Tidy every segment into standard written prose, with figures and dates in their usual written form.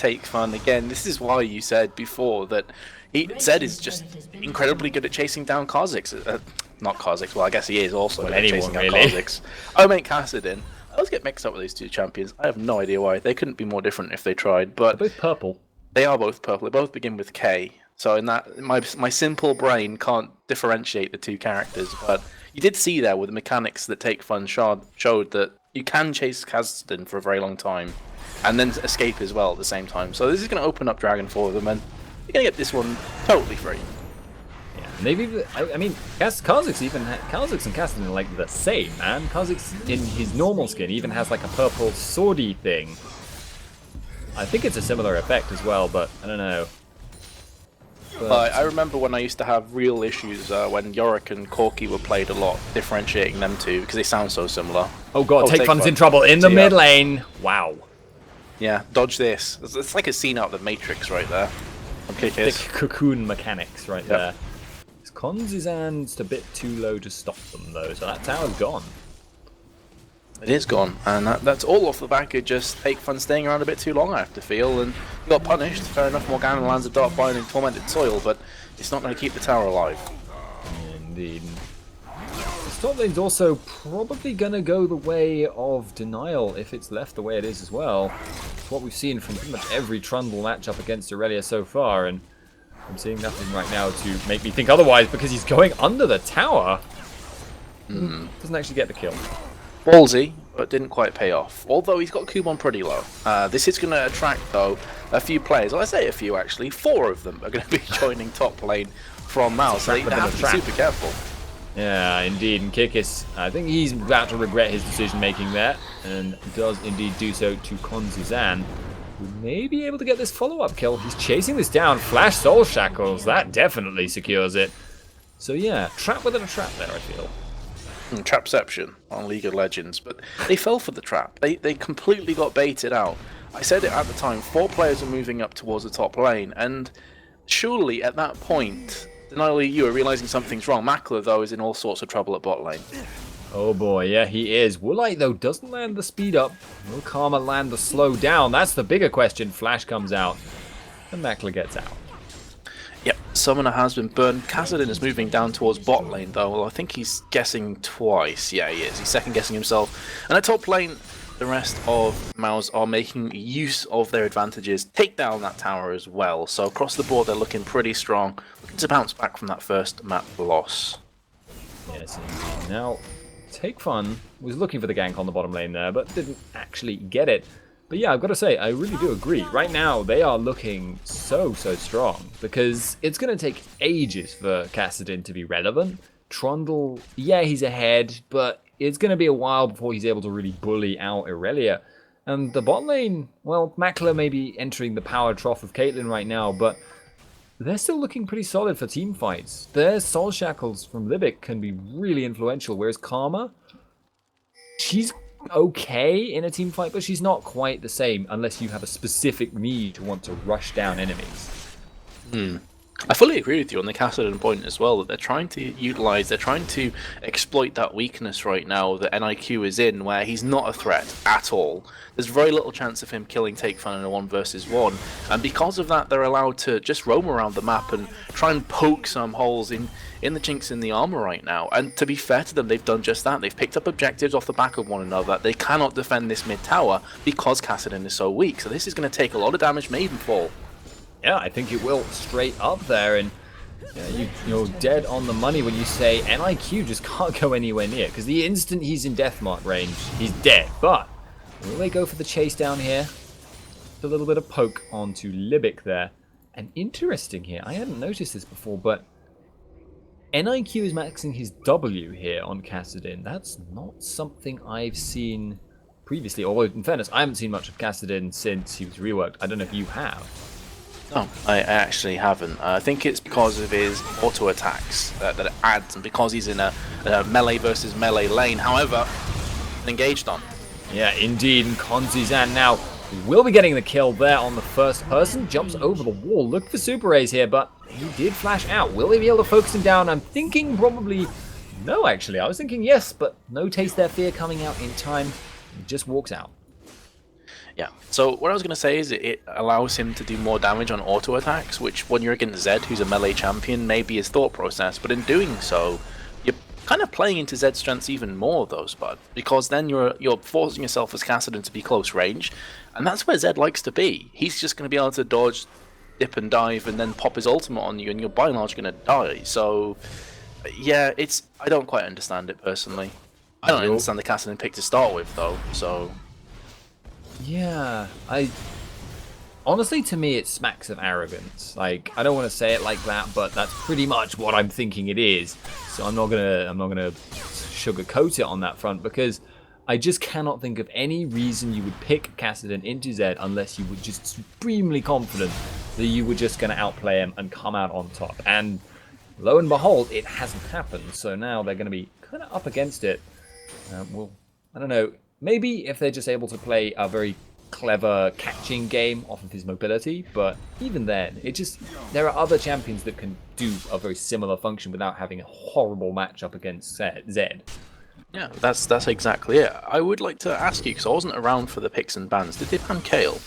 Take Fun. Again, this is why you said before that Zed is just incredibly good at chasing down Kha'Zix. Not Kha'Zix, well I guess he is also good at chasing down Kha'Zix. I mean Kassadin. I always get mixed up with these two champions. I have no idea why. They couldn't be more different if they tried, but... They're both purple. They are both purple. They both begin with K. So in that, my simple brain can't differentiate the two characters, but you did see there with the mechanics that Take Fun showed that you can chase Kassadin for a very long time, and then escape as well at the same time. So this is going to open up Dragon for them, and you're going to get this one totally free. Yeah, maybe I mean Kha'Zix and Kassadin are like the same, man. Kha'Zix in his normal skin even has like a purple swordy thing. I think it's a similar effect as well, but I don't know. But I remember when I used to have real issues when Yorick and Corki were played a lot, differentiating them two because they sound so similar. Oh god, Take Fun's in trouble in the mid lane. Wow. Yeah, dodge this. It's like a scene out of the Matrix right there. Thick cocoon mechanics right there. Konzizan's a bit too low to stop them though, so that tower's gone. It is gone, and that's all off the back of just Take Fun staying around a bit too long, I have to feel, and he got punished. Fair enough, Morgana lands a Dark Bind in Tormented Soil, but it's not going to keep the tower alive. Indeed. This top lane's also probably going to go the way of Denial if it's left the way it is as well. It's what we've seen from pretty much every Trundle matchup against Aurelia so far, and I'm seeing nothing right now to make me think otherwise because he's going under the tower. Doesn't actually get the kill. Ballsy, but didn't quite pay off. Although he's got Kubon pretty low. This is going to attract, though, a few players. Well, I say a few, actually. 4 of them are going to be joining top lane from Mouz. So they have to be super careful. Yeah, indeed. And Kikis, I think he's about to regret his decision-making there. And does indeed do so to Konzizan, who may be able to get this follow-up kill. He's chasing this down. Flash Soul Shackles. That definitely secures it. So yeah, trap within a trap there, I feel. Trapception on League of Legends, but they fell for the trap. They completely got baited out. I said it at the time, 4 players are moving up towards the top lane, and surely at that point, Denial you are realizing something's wrong. Makler, though, is in all sorts of trouble at bot lane. Oh boy, yeah, he is. Woolite, though, doesn't land the speed up. Will Karma land the slow down? That's the bigger question. Flash comes out, and Makler gets out. Yep, Summoner has been burned. Kassadin is moving down towards bot lane, though. Well, I think he's guessing twice. Yeah, he is. He's second-guessing himself. And at top lane, the rest of Mouz are making use of their advantages. Take down that tower as well. So across the board, they're looking pretty strong. Looking to bounce back from that first map loss. Yes, indeed. Now, Take Fun was looking for the gank on the bottom lane there, but didn't actually get it. But yeah, I've got to say, I really do agree. Right now, they are looking so strong because it's going to take ages for Kassadin to be relevant. Trundle, yeah, he's ahead, but it's going to be a while before he's able to really bully out Aurelia. And the bot lane, well, Makler may be entering the power trough of Caitlyn right now, but they're still looking pretty solid for team fights. Their Soul Shackles from Libic can be really influential, whereas Karma, she's okay in a team fight, but she's not quite the same unless you have a specific need to want to rush down enemies. I fully agree with you on the Kassadin point as well, that they're trying to exploit that weakness right now that NIQ is in, where he's not a threat at all. There's very little chance of him killing Take Fun in a 1 versus 1, and because of that they're allowed to just roam around the map and try and poke some holes in the chinks in the armor right now. And to be fair to them, they've done just that. They've picked up objectives off the back of one another. They cannot defend this mid tower because Kassadin is so weak, so this is going to take a lot of damage, may even fall. Yeah, I think it will straight up there, and you're dead on the money when you say NIQ just can't go anywhere near, because the instant he's in deathmark range, he's dead. But will they go for the chase down here? A little bit of poke onto Libic there. And interesting here, I hadn't noticed this before, but NIQ is maxing his W here on Kassadin. That's not something I've seen previously, although in fairness, I haven't seen much of Kassadin since he was reworked. I don't know if you have. No, I actually haven't. I think it's because of his auto attacks that it adds, and because he's in a melee versus melee lane. However, engaged on. Yeah, indeed, and Konzizan now will be getting the kill there on the first person. Jumps over the wall. Look for Super Rays here, but he did flash out. Will he be able to focus him down? I'm thinking probably no, actually. I was thinking yes, but no Taste Their Fear coming out in time. He just walks out. Yeah. So what I was going to say is it allows him to do more damage on auto attacks, which when you're against Zed, who's a melee champion, may be his thought process. But in doing so, you're kind of playing into Zed's strengths even more, though, Spud, because then you're forcing yourself as Kassadin to be close range, and that's where Zed likes to be. He's just going to be able to dodge, dip and dive, and then pop his ultimate on you, and you're by and large going to die. So, yeah, I don't quite understand it personally. I don't understand the Kassadin pick to start with, though. So. Yeah, honestly, to me, it smacks of arrogance. Like, I don't want to say it like that, but that's pretty much what I'm thinking it is. So I'm not gonna sugarcoat it on that front, because I just cannot think of any reason you would pick Kassadin into Zed unless you were just supremely confident that you were just gonna outplay him and come out on top. And lo and behold, it hasn't happened. So now they're gonna be kind of up against it. Well, I don't know. Maybe if they're just able to play a very clever catching game off of his mobility, but even then, there are other champions that can do a very similar function without having a horrible matchup against Zed. Yeah, that's exactly it. I would like to ask you, because I wasn't around for the picks and bans, did they ban Kale?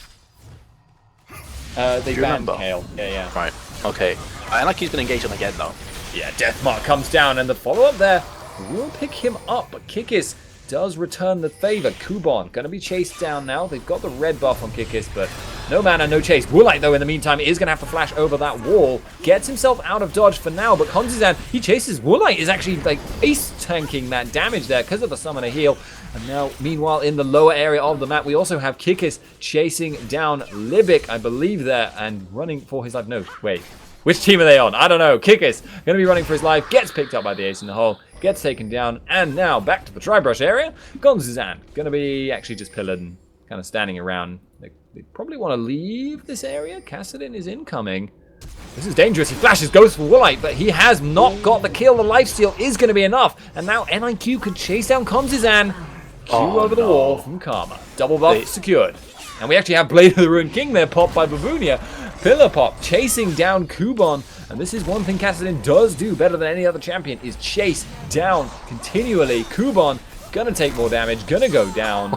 They banned Kale. Yeah. Right, okay. I like he's been engaged on again, though. Yeah, Deathmark comes down, and the follow-up there will pick him up, but Kikis does return the favor. Kubon going to be chased down now. They've got the red buff on Kikis, but no mana, no chase. Woolite, though, in the meantime, is going to have to flash over that wall. Gets himself out of dodge for now, but Konzizan, he chases. Woolite is actually, like, ace-tanking that damage there because of the summoner heal. And now, meanwhile, in the lower area of the map, we also have Kikis chasing down Libic, I believe, there, and running for his life. No, wait. Which team are they on? I don't know. Kikis going to be running for his life. Gets picked up by the ace in the hole. Gets taken down. And now back to the Tribrush area. Gonzizan going to be actually just pillared and kind of standing around. They probably want to leave this area. Kassadin is incoming. This is dangerous. He flashes, goes for Woolite, but he has not got the kill. The lifesteal is going to be enough. And now NIQ could chase down Gonzizan. Q over the wall from Karma. Double buff secured. And we actually have Blade of the Ruined King there, popped by Babunia. Pillar Pop chasing down Kubon. And this is one thing Kassadin does do better than any other champion, is chase down continually. Kubon gonna take more damage, gonna go down.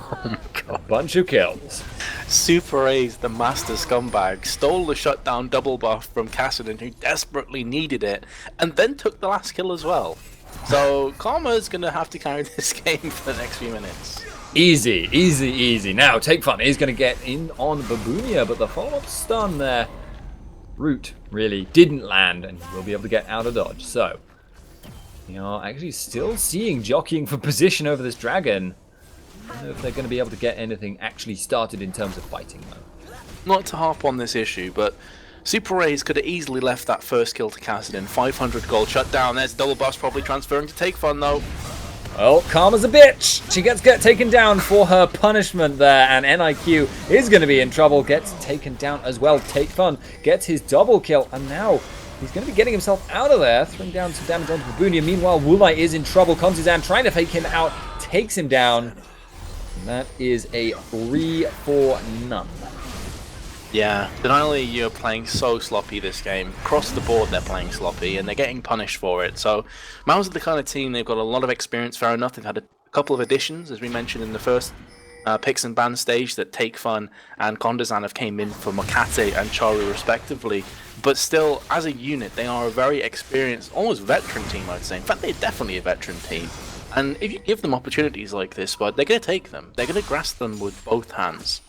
A bunch of kills. Super A's, the master scumbag, stole the shutdown double buff from Kassadin, who desperately needed it, and then took the last kill as well. So Karma's gonna have to carry this game for the next few minutes. Easy, easy, easy. Now, Take Fun is going to get in on Babunia, but the follow-up stun there, Root, really didn't land, and he will be able to get out of dodge. So, you are actually still seeing jockeying for position over this dragon. I don't know if they're going to be able to get anything actually started in terms of fighting, though. Not to harp on this issue, but Super Rays could have easily left that first kill to Kassadin. 500 gold shut down. There's double buffs probably transferring to Take Fun, though. Well, Karma's a bitch. She gets taken down for her punishment there, and NIQ is going to be in trouble. Gets taken down as well. Take Fun gets his double kill, and now he's going to be getting himself out of there, throwing down some damage onto Babunia. Meanwhile, Woolite is in trouble. Konzizan trying to fake him out, takes him down. And that is a 3 for none. Yeah, Denali, you're playing so sloppy this game. Across the board, they're playing sloppy, and they're getting punished for it. So, Mouz are the kind of team, they've got a lot of experience, fair enough. They've had a couple of additions, as we mentioned in the first picks and ban stage, that Take Fun and Kondazan have came in for Makate and Charu respectively. But still, as a unit, they are a very experienced, almost veteran team, I'd say. In fact, they're definitely a veteran team. And if you give them opportunities like this, but they're going to take them. They're going to grasp them with both hands.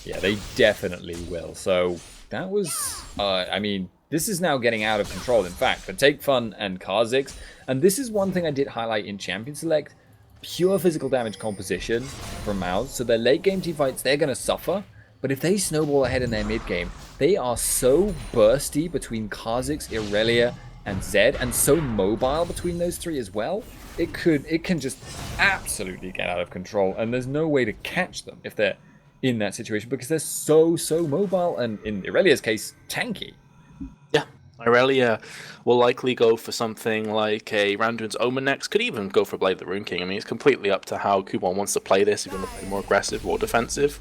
Yeah, they definitely will. So that was, I mean, this is now getting out of control, in fact, for Take Fun and Kha'Zix. And this is one thing I did highlight in Champion Select. Pure physical damage composition from Mouz. So their late game team fights, they're going to suffer. But if they snowball ahead in their mid game, they are so bursty between Kha'Zix, Irelia, and Zed, and so mobile between those three as well. It can just absolutely get out of control. And there's no way to catch them if they're in that situation, because they're so mobile, and in Irelia's case, tanky. Yeah, Irelia will likely go for something like a Randuin's Omen next, could even go for Blade of the Rune King. I mean, it's completely up to how Kubon wants to play this, if you want to play more aggressive or defensive.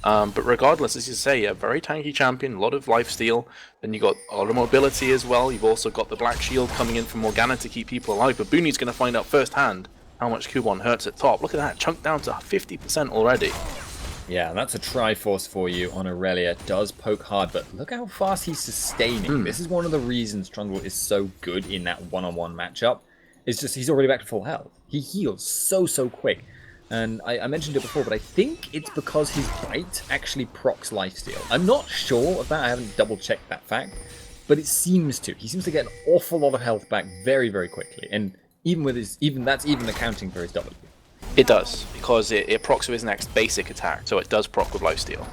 But regardless, as you say, a very tanky champion, a lot of lifesteal, then you got a lot of mobility as well. You've also got the Black Shield coming in from Morgana to keep people alive, but Booney's going to find out firsthand how much Kubon hurts at top. Look at that, chunked down to 50% already. Yeah, that's a Triforce for you on Aurelia. Does poke hard, but look how fast he's sustaining. This is one of the reasons Trundle is so good in that one-on-one matchup. It's just he's already back to full health. He heals so quick. And I mentioned it before, but I think it's because his bite actually procs lifesteal. I'm not sure of that. I haven't double-checked that fact. But it seems to. He seems to get an awful lot of health back very, very quickly. And even with his, that's even accounting for his W. It does, because it procs with his next basic attack, so it does proc with lifesteal.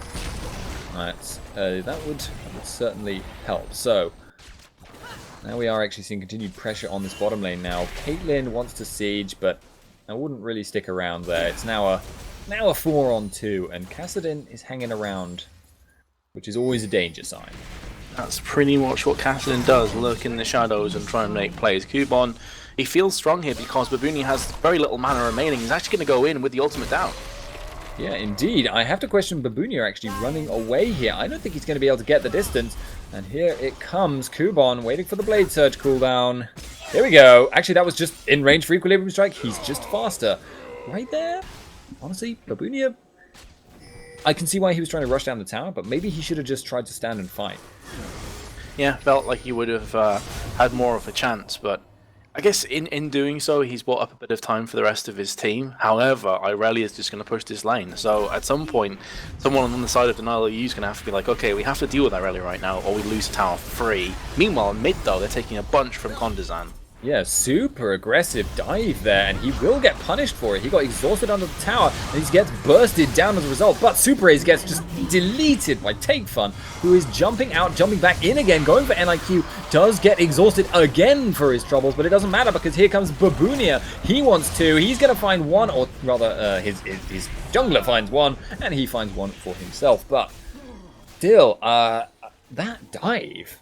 Right, that would certainly help. So, now we are actually seeing continued pressure on this bottom lane now. Caitlyn wants to siege, but I wouldn't really stick around there. It's now a 4-on-2, and Kassadin is hanging around, which is always a danger sign. That's pretty much what Kassadin does, lurk in the shadows and try and make plays. Kubon, he feels strong here because Babunia has very little mana remaining. He's actually going to go in with the ultimate down. Yeah, indeed. I have to question Babunia actually running away here. I don't think he's going to be able to get the distance. And here it comes. Kubon waiting for the Blade Surge cooldown. Here we go. Actually, that was just in range for Equilibrium Strike. He's just faster. Right there. Honestly, Babunia, I can see why he was trying to rush down the tower, but maybe he should have just tried to stand and fight. Yeah, felt like he would have had more of a chance, but I guess in doing so, he's bought up a bit of time for the rest of his team. However, Irelia is just going to push this lane. So at some point, someone on the side of Denial is going to have to be like, okay, we have to deal with Irelia right now, or we lose the tower for free. Meanwhile, in mid though, they're taking a bunch from Kondazan. Yeah, super aggressive dive there, and he will get punished for it. He got exhausted under the tower, and he gets bursted down as a result. But Super Ace gets just deleted by Take Fun, who is jumping out, jumping back in again, going for NIQ. Does get exhausted again for his troubles, but it doesn't matter because here comes Babunia. He wants to. He's going to find one, or rather, his jungler finds one, and he finds one for himself. But still, that dive.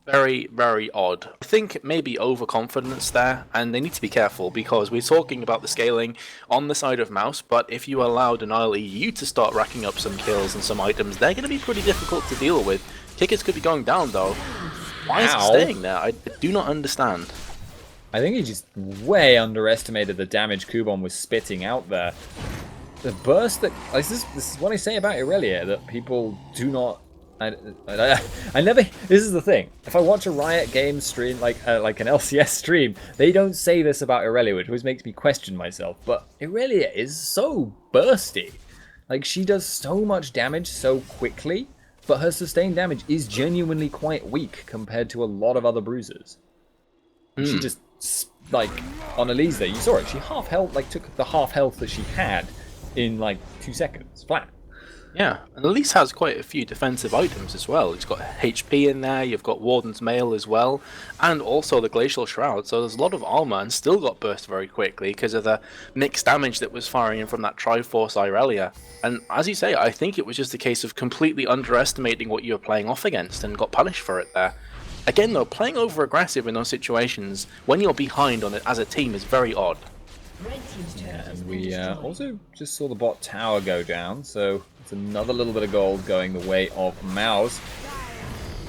Very, very odd. I think maybe overconfidence there, and they need to be careful because we're talking about the scaling on the side of Mouse, but if you allow Denial EU to start racking up some kills and some items, they're going to be pretty difficult to deal with. Kickers could be going down though. Why is it staying there? I do not understand. I think he just way underestimated the damage Kubon was spitting out there. The burst that... This is what I say about Irelia, that people do not... I never... This is the thing. If I watch a Riot Games stream, like an LCS stream, they don't say this about Irelia, which always makes me question myself. But Irelia is so bursty. Like, she does so much damage so quickly, but her sustained damage is genuinely quite weak compared to a lot of other bruisers. She just, like, on Elise there, you saw it. She took the half health that she had in, like, 2 seconds, flat. Yeah, and Elise has quite a few defensive items as well. It's got HP in there, you've got Warden's Mail as well, and also the Glacial Shroud, so there's a lot of armor and still got burst very quickly because of the mixed damage that was firing in from that Triforce Irelia. And as you say, I think it was just a case of completely underestimating what you were playing off against and got punished for it there. Again though, playing over aggressive in those situations when you're behind on it as a team is very odd. Yeah, and we also just saw the bot tower go down, so it's another little bit of gold going the way of Mouz.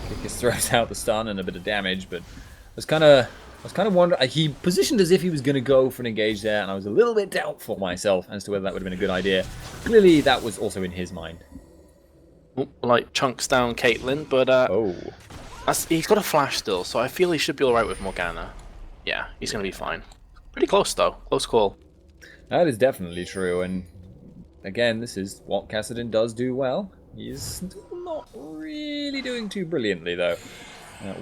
Kickus throws out the stun and a bit of damage, but I was kind of wondering. He positioned as if he was going to go for an engage there, and I was a little bit doubtful myself as to whether that would have been a good idea. Clearly, that was also in his mind. Like chunks down Caitlyn, but he's got a flash still, so I feel he should be alright with Morgana. Yeah, he's going to be fine. Pretty close though, close call. That is definitely true, and again, this is what Kassadin does do well. He's still not really doing too brilliantly though.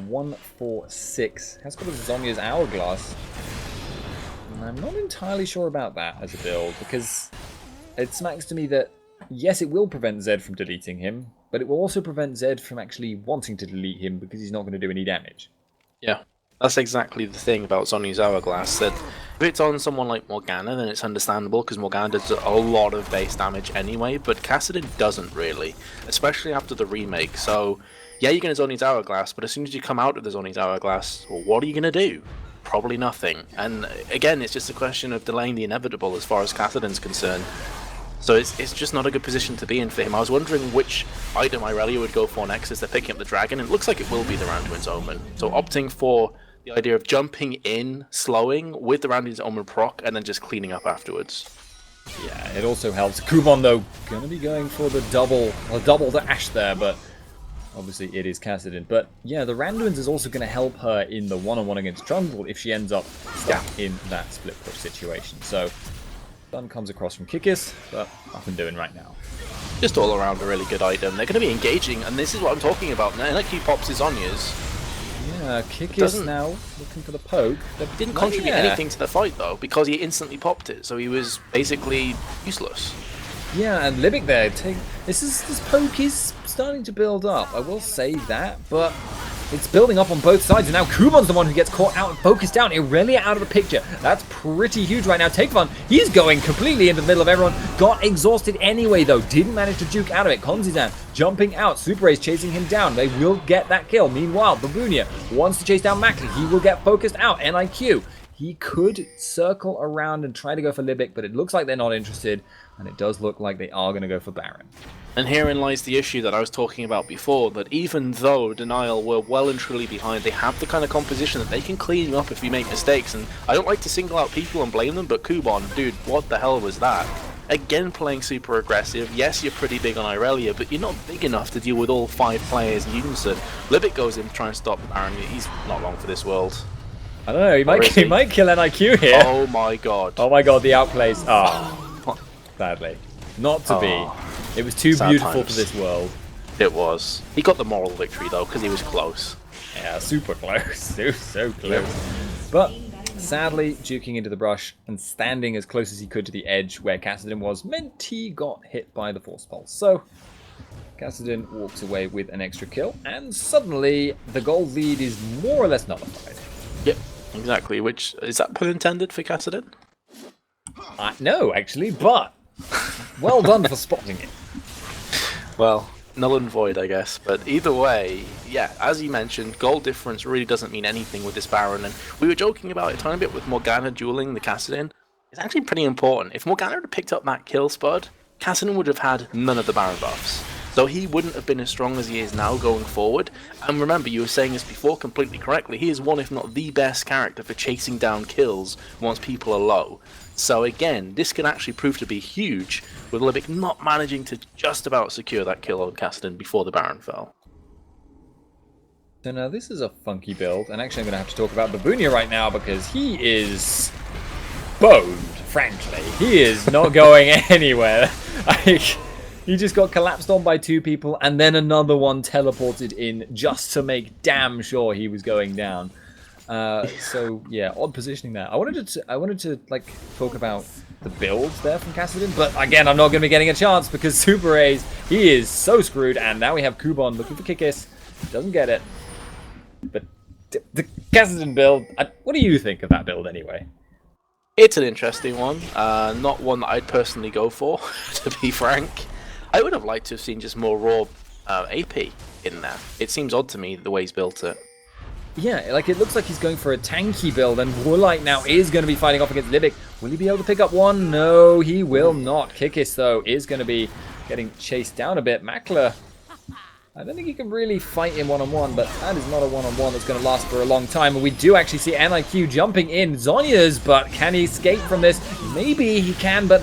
146 has got a Zhonya's Hourglass. And I'm not entirely sure about that as a build, because it smacks to me that yes, it will prevent Zed from deleting him, but it will also prevent Zed from actually wanting to delete him because he's not going to do any damage. Yeah. That's exactly the thing about Zhonya's Hourglass, that if it's on someone like Morgana, then it's understandable, because Morgana does a lot of base damage anyway, but Kassadin doesn't really, especially after the remake. So, yeah, you're going to Zhonya's Hourglass, but as soon as you come out of the Zhonya's Hourglass, well, what are you going to do? Probably nothing. And again, it's just a question of delaying the inevitable as far as Kassadin's concerned. So it's just not a good position to be in for him. I was wondering which item Irelia would go for next as they're picking up the dragon, and it looks like it will be the Randuin's Omen. So opting for the idea of jumping in, slowing, with the Randuin's Omen proc, and then just cleaning up afterwards. Yeah, it also helps. Kubon, though, gonna be going for the double dash there, but obviously it is Kassadin. But yeah, the Randuin's is also gonna help her in the one-on-one against jungle if she ends up stuck in that split push situation. So, stun comes across from Kikis, but up and doing right now. Just all around a really good item. They're going to be engaging, and this is what I'm talking about. Now, like he pops his Zhonya's. Yeah, Kikis now looking for the poke. That didn't contribute anything to the fight though, because he instantly popped it, so he was basically useless. Yeah, and Libic there. This poke is starting to build up. I will say that, but it's building up on both sides, and now Kubon's the one who gets caught out and focused down. Irelia out of the picture. That's pretty huge right now. Take Fun, he's going completely into the middle of everyone. Got exhausted anyway, though. Didn't manage to juke out of it. Konzizan jumping out. Super Ace chasing him down. They will get that kill. Meanwhile, Babunia wants to chase down Mackley. He will get focused out. NIQ. He could circle around and try to go for Libic, but it looks like they're not interested, and it does look like they are going to go for Baron. And herein lies the issue that I was talking about before, that even though Denial were well and truly behind, they have the kind of composition that they can clean you up if you make mistakes. And I don't like to single out people and blame them, but Kubon, dude, what the hell was that? Again, playing super aggressive. Yes, you're pretty big on Irelia, but you're not big enough to deal with all 5 players in unison. Libic goes in to try and stop Baron. He's not long for this world. I don't know, he might kill NIQ here. Oh my god. Oh my god, the outplays. Oh, sadly. Not to be. It was too beautiful for this world. It was. He got the moral victory though, because he was close. Yeah, super close. So close. Yep. But sadly, juking into the brush and standing as close as he could to the edge where Kassadin was, meant he got hit by the Force Pulse. So, Kassadin walks away with an extra kill, and suddenly the gold lead is more or less nullified. Yep, exactly. Which, is that pun intended for Kassadin? No, actually, but well done for spotting it. Well, null and void, I guess. But either way, yeah, as you mentioned, gold difference really doesn't mean anything with this Baron. And we were joking about it a tiny bit with Morgana dueling the Kassadin. It's actually pretty important. If Morgana had picked up that kill spud, Kassadin would have had none of the Baron buffs. So he wouldn't have been as strong as he is now going forward. And remember, you were saying this before completely correctly, he is one if not the best character for chasing down kills once people are low. So again, this can actually prove to be huge, with Libic not managing to just about secure that kill on Kassadin before the Baron fell. So now this is a funky build, and actually I'm going to have to talk about Babunia right now because he is boned, frankly. He is not going anywhere. He just got collapsed on by 2 people, and then another one teleported in just to make damn sure he was going down. So yeah, odd positioning there. I wanted to like talk about the builds there from Kassadin, but again, I'm not going to be getting a chance because Super A's, he is so screwed, and now we have Kubon looking for Kikis. Doesn't get it. But the Kassadin build, what do you think of that build anyway? It's an interesting one. Not one that I'd personally go for, to be frank. I would have liked to have seen just more raw AP in there. It seems odd to me the way he's built it. Yeah, like it looks like he's going for a tanky build, and Warlight now is going to be fighting off against Libic. Will he be able to pick up one? No, he will not. Kikis, though, is going to be getting chased down a bit. Makler, I don't think he can really fight him one-on-one, but that is not a one-on-one that's going to last for a long time. And we do actually see NIQ jumping in Zhonya's, but can he escape from this? Maybe he can, but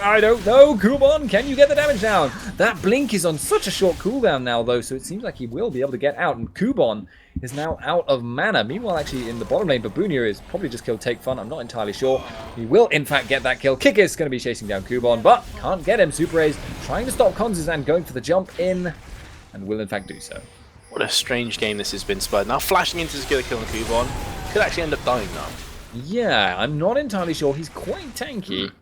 I don't know. Kubon, can you get the damage down? That blink is on such a short cooldown now, though, so it seems like he will be able to get out. And Kubon is now out of mana. Meanwhile, actually, in the bottom lane, Babunia is probably just killed Take Fun. I'm not entirely sure. He will, in fact, get that kill. Kikis is going to be chasing down Kubon, but can't get him. Super A's trying to stop Konzizan going for the jump in, and will, in fact, do so. What a strange game this has been, Spud. Now flashing into secure the kill on Kubon. Could actually end up dying now. Yeah, I'm not entirely sure. He's quite tanky.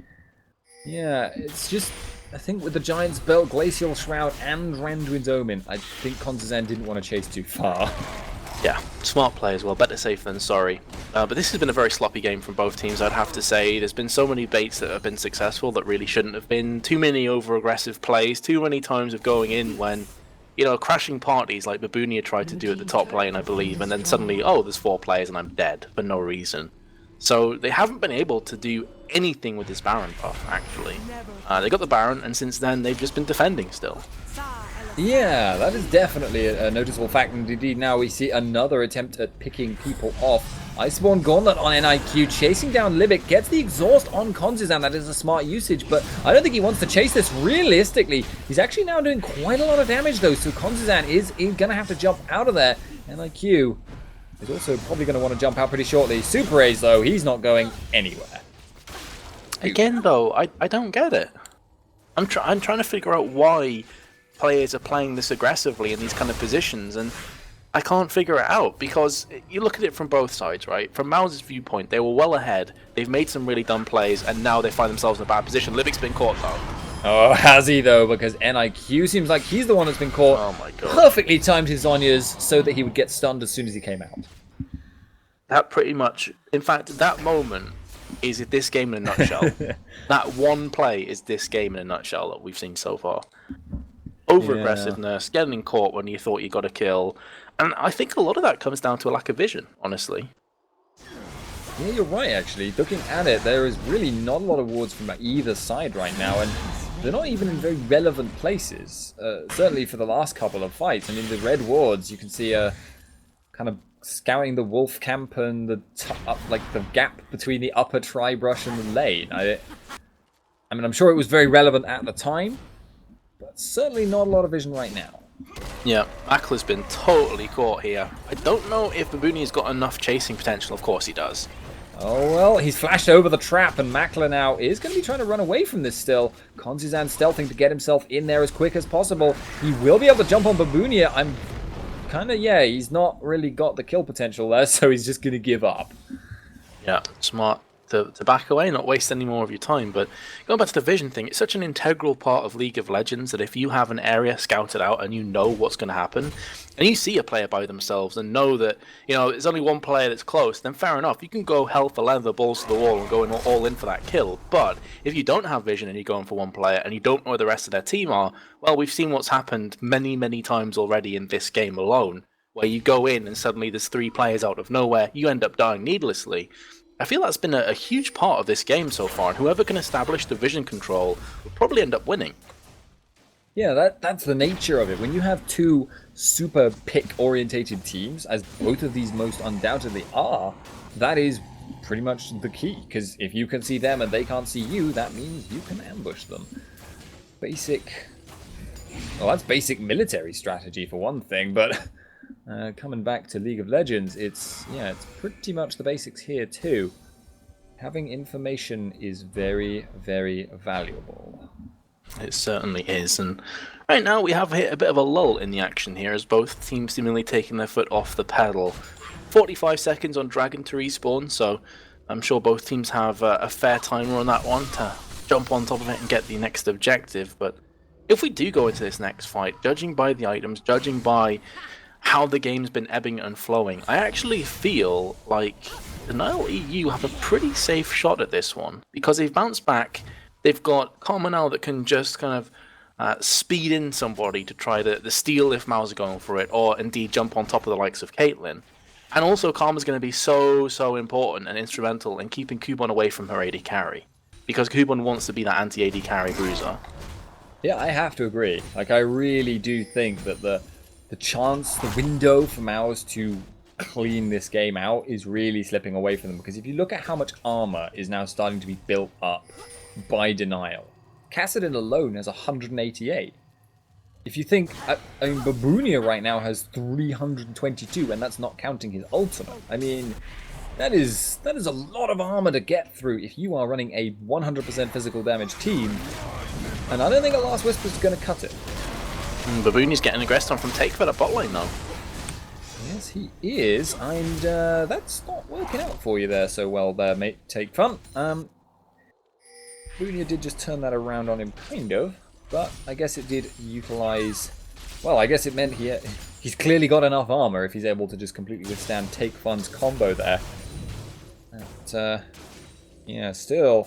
Yeah, it's just, I think with the Giant's Belt, Glacial Shroud, and Randuin's Omen, I think Konzizan didn't want to chase too far. Yeah, smart play as well. Better safe than sorry. But this has been a very sloppy game from both teams, I'd have to say. There's been so many baits that have been successful that really shouldn't have been. Too many over-aggressive plays, too many times of going in when, you know, crashing parties like Babunia tried to do at the top lane, I believe, and then suddenly, oh, there's 4 players and I'm dead for no reason. So they haven't been able to do anything with this Baron buff, actually. They got the Baron, and since then they've just been defending still. Yeah, that is definitely a noticeable fact, and indeed now we see another attempt at picking people off. Iceborne Gauntlet on NIQ, chasing down Libic, gets the exhaust on Konzizan. That is a smart usage, but I don't think he wants to chase this realistically. He's actually now doing quite a lot of damage though, so Konzizan is going to have to jump out of there. NIQ is also probably going to want to jump out pretty shortly. Super A's though, he's not going anywhere. Again though, I don't get it. I'm trying to figure out why players are playing this aggressively in these kind of positions, and I can't figure it out, because you look at it from both sides, right? From Mouz's viewpoint, they were well ahead, they've made some really dumb plays, and now they find themselves in a bad position. Livic's been caught though. Oh, has he though? Because NIQ seems like he's the one that's been caught. Oh my god. Perfectly timed his Zhonya's so that he would get stunned as soon as he came out. That pretty much, in fact, that moment is this game in a nutshell. That one play is this game in a nutshell that we've seen so far. Over-aggressiveness, getting caught when you thought you got a kill. And I think a lot of that comes down to a lack of vision, honestly. Yeah, you're right, actually. Looking at it, there is really not a lot of wards from either side right now, and they're not even in very relevant places. Certainly for the last couple of fights. I mean, the red wards, you can see kind of scouting the wolf camp and the gap between the upper tri-brush and the lane. I mean, I'm sure it was very relevant at the time, but certainly not a lot of vision right now. Yeah, Makla's been totally caught here. I don't know if Babuni's got enough chasing potential. Of course he does. Oh, well, he's flashed over the trap, and Makla now is going to be trying to run away from this still. Konzizan stealthing to get himself in there as quick as possible. He will be able to jump on Babunia. I'm kind of, he's not really got the kill potential there, so he's just going to give up. Yeah, smart to back away, not waste any more of your time. But going back to the vision thing, it's such an integral part of League of Legends that if you have an area scouted out and you know what's going to happen, and you see a player by themselves and know that, there's only one player that's close, then fair enough, you can go hell for leather, balls to the wall, and go all in for that kill. But if you don't have vision and you're going for one player and you don't know where the rest of their team are, well, we've seen what's happened many, many times already in this game alone, where you go in and suddenly there's 3 players out of nowhere, you end up dying needlessly. I feel that's been a huge part of this game so far, and whoever can establish the vision control will probably end up winning. Yeah, that's the nature of it. When you have 2 super pick-orientated teams, as both of these most undoubtedly are, that is pretty much the key. Because if you can see them and they can't see you, that means you can ambush them. Well, that's basic military strategy for one thing, but coming back to League of Legends, it's pretty much the basics here too. Having information is very, very valuable. It certainly is, and right now we have hit a bit of a lull in the action here as both teams seemingly taking their foot off the pedal. 45 seconds on Dragon to respawn, so I'm sure both teams have a fair timer on that one to jump on top of it and get the next objective. But if we do go into this next fight, judging by the items, judging by how the game's been ebbing and flowing, I actually feel like the Nile EU have a pretty safe shot at this one, because they've bounced back. They've got Karma now that can just kind of speed in somebody to try the steal if Mouz are going for it, or indeed jump on top of the likes of Caitlyn. And also Karma's going to be so important and instrumental in keeping Kubon away from her AD carry, because Kubon wants to be that anti-AD carry bruiser. Yeah, I have to agree. Like, I really do think that the chance, the window for Mouz to clean this game out is really slipping away from them, because if you look at how much armor is now starting to be built up by Denial, Kassadin alone has 188. If you think, I mean, Babunia right now has 322, and that's not counting his ultimate. I mean, that is a lot of armor to get through if you are running a 100% physical damage team, and I don't think a Last Whisper is going to cut it. Babuni's getting aggressed on from Take for that bot lane though. Yes, he is, and that's not working out for you there so well there, mate. Take Fun. Babunia did just turn that around on him, kind of, but I guess it did utilize... Well, I guess it meant he's clearly got enough armor if he's able to just completely withstand Take Fun's combo there. But, yeah, still...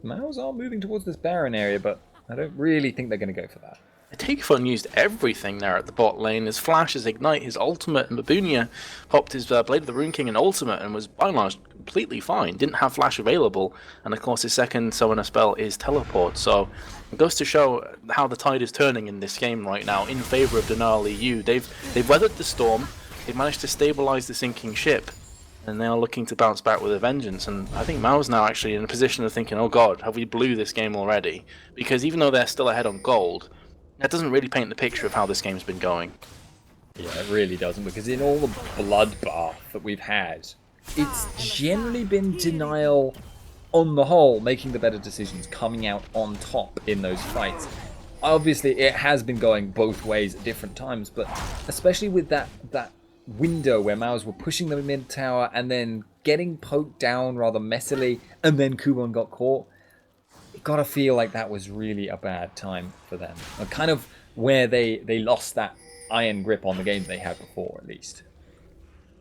Mouz are moving towards this Baron area, but I don't really think they're going to go for that. Take Fun used everything there at the bot lane. His flash, his ignite, his ultimate, and Babunia popped his Blade of the Rune King and ultimate and was by and large completely fine. Didn't have flash available, and of course his second summoner spell is teleport. So it goes to show how the tide is turning in this game right now in favor of Denali EU. They've weathered the storm. They've managed to stabilize the sinking ship, and they are looking to bounce back with a vengeance. And I think Mouz now actually in a position of thinking, oh god, have we blew this game already? Because even though they're still ahead on gold, that doesn't really paint the picture of how this game's been going. Yeah, it really doesn't, because in all the bloodbath that we've had, it's generally been denial on the whole, making the better decisions, coming out on top in those fights. Obviously, it has been going both ways at different times, but especially with that window where Mouz were pushing them mid tower and then getting poked down rather messily, and then Kubon got caught. Gotta feel like that was really a bad time for them. Kind of where they lost that iron grip on the game they had before, at least.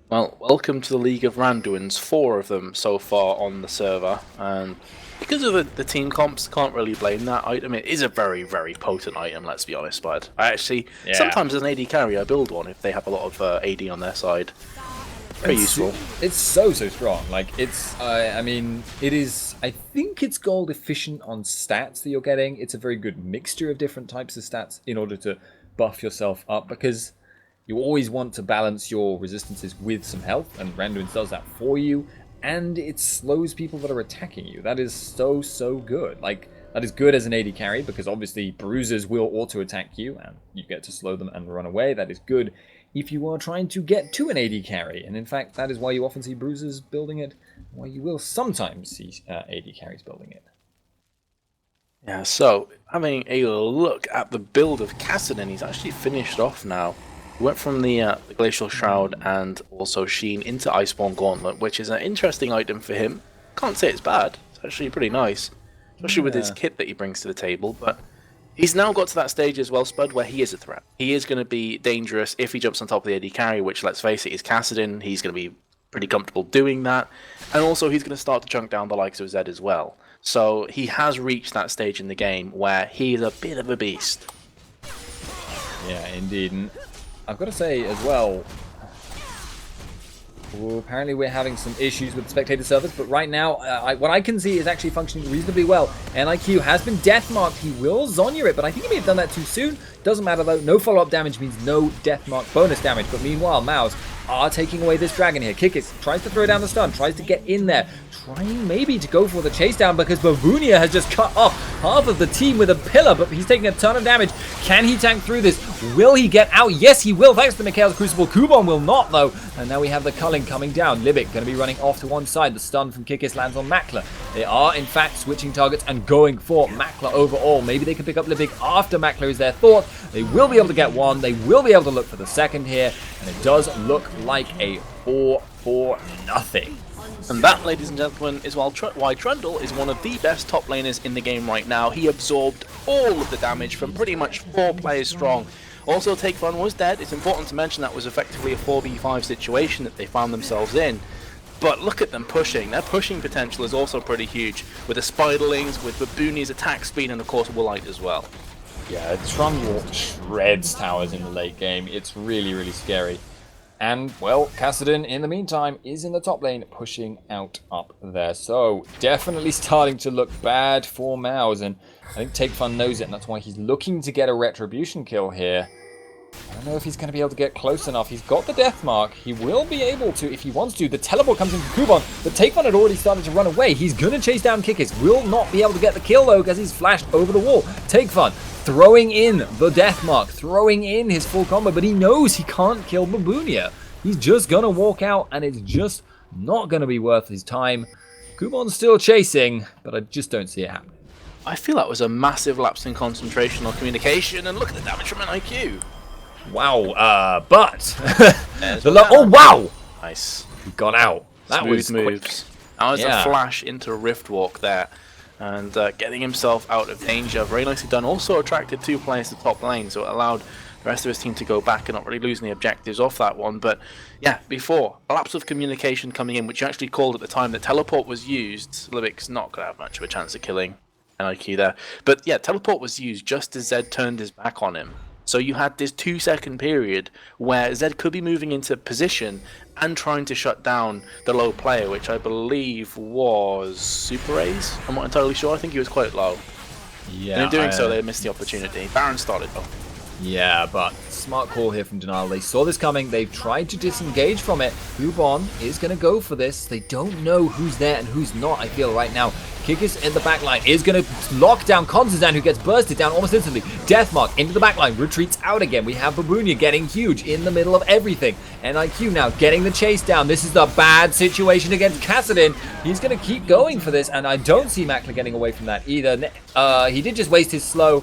Well, welcome to the League of Randuins. 4 of them so far on the server, and because of the team comps, can't really blame that item. It is a very, very potent item, let's be honest, bud. I actually, sometimes as an AD carry, I build one if they have a lot of AD on their side. Very useful. It's so strong. Like, it's, I mean, it is, I think it's gold efficient on stats that you're getting. It's a very good mixture of different types of stats in order to buff yourself up, because you always want to balance your resistances with some health, and Randuin does that for you, and it slows people that are attacking you. That is so good. Like, that is good as an AD carry, because obviously bruisers will auto-attack you, and you get to slow them and run away. That is good if you are trying to get to an AD carry, and in fact that is why you often see bruisers building it, why you will sometimes see AD carries building it. Yeah, so having a look at the build of Kassadin, he's actually finished off now. He went from the Glacial Shroud and also Sheen into Iceborne Gauntlet, which is an interesting item for him. Can't say it's bad, it's actually pretty nice, especially with his kit that he brings to the table, but he's now got to that stage as well, Spud, where he is a threat. He is going to be dangerous if he jumps on top of the AD carry, which, let's face it, is Kassadin. He's going to be pretty comfortable doing that. And also, he's going to start to chunk down the likes of Zed as well. So he has reached that stage in the game where he is a bit of a beast. Yeah, indeed. And I've got to say as well, apparently we're having some issues with spectator servers, but right now, what I can see is actually functioning reasonably well. NIQ has been deathmarked. He will Zonya it, but I think he may have done that too soon. Doesn't matter though. No follow-up damage means no deathmark bonus damage. But meanwhile, Mouz are taking away this dragon here. Kikis tries to throw down the stun, tries to get in there, trying maybe to go for the chase down, because Babunia has just cut off half of the team with a pillar, but he's taking a ton of damage. Can he tank through this? Will he get out? Yes, he will, thanks to Mikhail's Crucible. Kubon will not, though. And now we have the culling coming down. Libic going to be running off to one side. The stun from Kikis lands on Makler. They are, in fact, switching targets and going for Makler overall. Maybe they can pick up Libic after Makler is their thought. They will be able to get one. They will be able to look for the second here. And it does look like a 4-4-0. And that, ladies and gentlemen, is why Trundle is one of the best top laners in the game right now. He absorbed all of the damage from pretty much 4 players strong. Also, Take Fun was dead. It's important to mention that was effectively a 4v5 situation that they found themselves in. But look at them pushing. Their pushing potential is also pretty huge, with the Spiderlings, with Babuni's attack speed, and of course Woolite as well. Yeah, Trundle shreds towers in the late game. It's really scary. And, well, Kassadin, in the meantime, is in the top lane, pushing out up there. So, definitely starting to look bad for Mouz, and I think Take Fun knows it, and that's why he's looking to get a retribution kill here. I don't know if he's going to be able to get close enough. He's got the death mark. He will be able to if he wants to. The teleport comes in from Kubon, but Take Fun had already started to run away. He's going to chase down Kikis. Will not be able to get the kill, though, because he's flashed over the wall. Take Fun throwing in the death mark, throwing in his full combo, but he knows he can't kill Babunia. He's just going to walk out, and it's just not going to be worth his time. Kubon's still chasing, but I just don't see it happening. I feel that was a massive lapse in concentration or communication, and look at the damage from NIQ. Wow, but oh wow! Nice. He got out. That Smooth was moves. quick. That was a flash into Riftwalk there, and getting himself out of danger. Very nicely done. Also attracted 2 players to top lane, so it allowed the rest of his team to go back and not really losing the objectives off that one. But yeah, before a lapse of communication coming in, which you actually called at the time that teleport was used, Libic's not going to have much of a chance of killing. NIQ there. But yeah, teleport was used just as Zed turned his back on him. So you had this 2-second period where Zed could be moving into position and trying to shut down the low player, which I believe was Super A's. I'm not entirely sure. I think he was quite low. Yeah. And in doing so, they missed the opportunity. Baron started though. Yeah, but smart call here from Denial. They saw this coming. They've tried to disengage from it. Hubon is going to go for this. They don't know who's there and who's not, I feel, right now. Kikis in the backline is going to lock down Konstantin, who gets bursted down almost instantly. Deathmark into the backline, retreats out again. We have Babunia getting huge in the middle of everything. NIQ now getting the chase down. This is the bad situation against Kassadin. He's going to keep going for this, and I don't see Mackler getting away from that either. He did just waste his slow.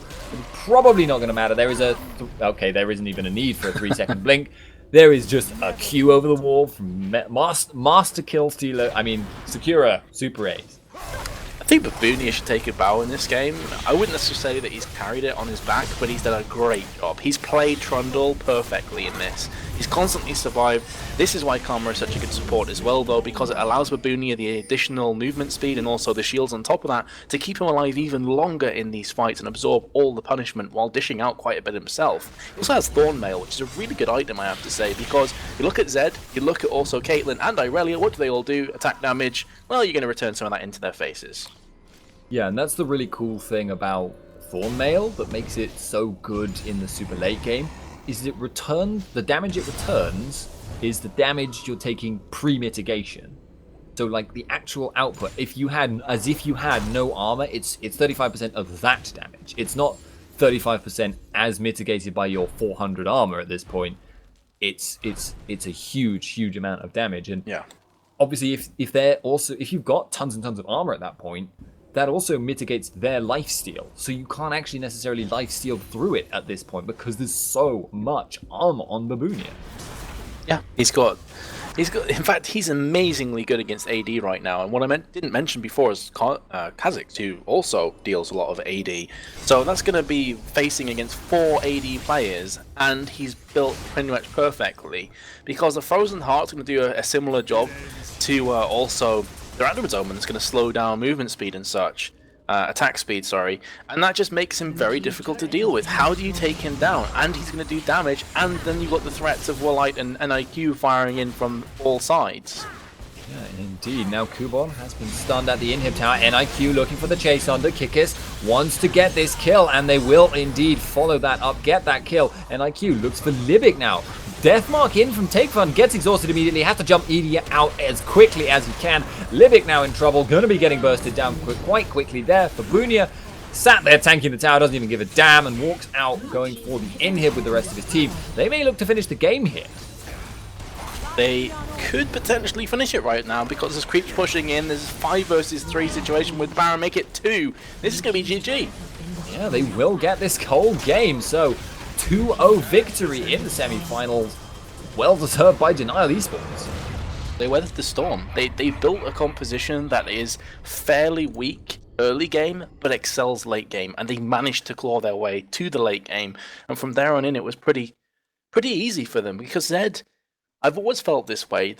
Probably not going to matter. There is a... Okay, there isn't even a need for a 3-second blink. There is just a Q over the wall from Master Kill Stealer. I mean, Sakura Super A's. I think Babunia should take a bow in this game. I wouldn't necessarily say that he's carried it on his back, but he's done a great job. He's played Trundle perfectly in this. He's constantly survived. This is why Karma is such a good support as well, though, because it allows Babunia the additional movement speed and also the shields on top of that to keep him alive even longer in these fights and absorb all the punishment while dishing out quite a bit himself. He also has Thorn Mail, which is a really good item, I have to say, because you look at Zed, you look at also Caitlyn and Irelia, what do they all do? Attack damage. Well, you're going to return some of that into their faces. Yeah, and that's the really cool thing about Thorn Mail that makes it so good in the super late game, is the damage it returns is the damage you're taking pre-mitigation. So like the actual output, if you had no armor, it's 35% of that damage. It's not 35% as mitigated by your 400 armor at this point. It's a huge amount of damage. And yeah, obviously if you've got tons and tons of armor at that point, that also mitigates their lifesteal. So you can't actually necessarily lifesteal through it at this point because there's so much armor on Babunia. Yeah, he's got. In fact, he's amazingly good against AD right now. And what I didn't mention before is Kha'Zix, who also deals a lot of AD. So that's going to be facing against 4 AD players, and he's built pretty much perfectly because the Frozen Heart's going to do a similar job to also the Random Omen that's going to slow down movement speed and such. Attack speed, sorry, and that just makes him very difficult to deal with. How do you take him down? And he's going to do damage, and then you've got the threats of Warlight and NIQ firing in from all sides. Yeah, indeed. Now Kubon has been stunned at the inhib tower. NIQ looking for the chase under. Kikis wants to get this kill, and they will indeed follow that up, get that kill. NIQ looks for Libic now. Deathmark in from Takefun, gets exhausted immediately, has to jump Edie out as quickly as he can. Libic now in trouble, gonna be getting bursted down quite quickly there. Babunia sat there tanking the tower, doesn't even give a damn, and walks out going for the inhib with the rest of his team. They may look to finish the game here. They could potentially finish it right now because there's creeps pushing in. There's a 5 versus 3 situation with Baron, make it 2. This is going to be GG. Yeah, they will get this whole game. So 2-0 victory in the semi-finals. Well deserved by Denial Esports. They weathered the storm. They built a composition that is fairly weak early game, but excels late game. And they managed to claw their way to the late game. And from there on in, it was pretty easy for them because Zed, I've always felt this way.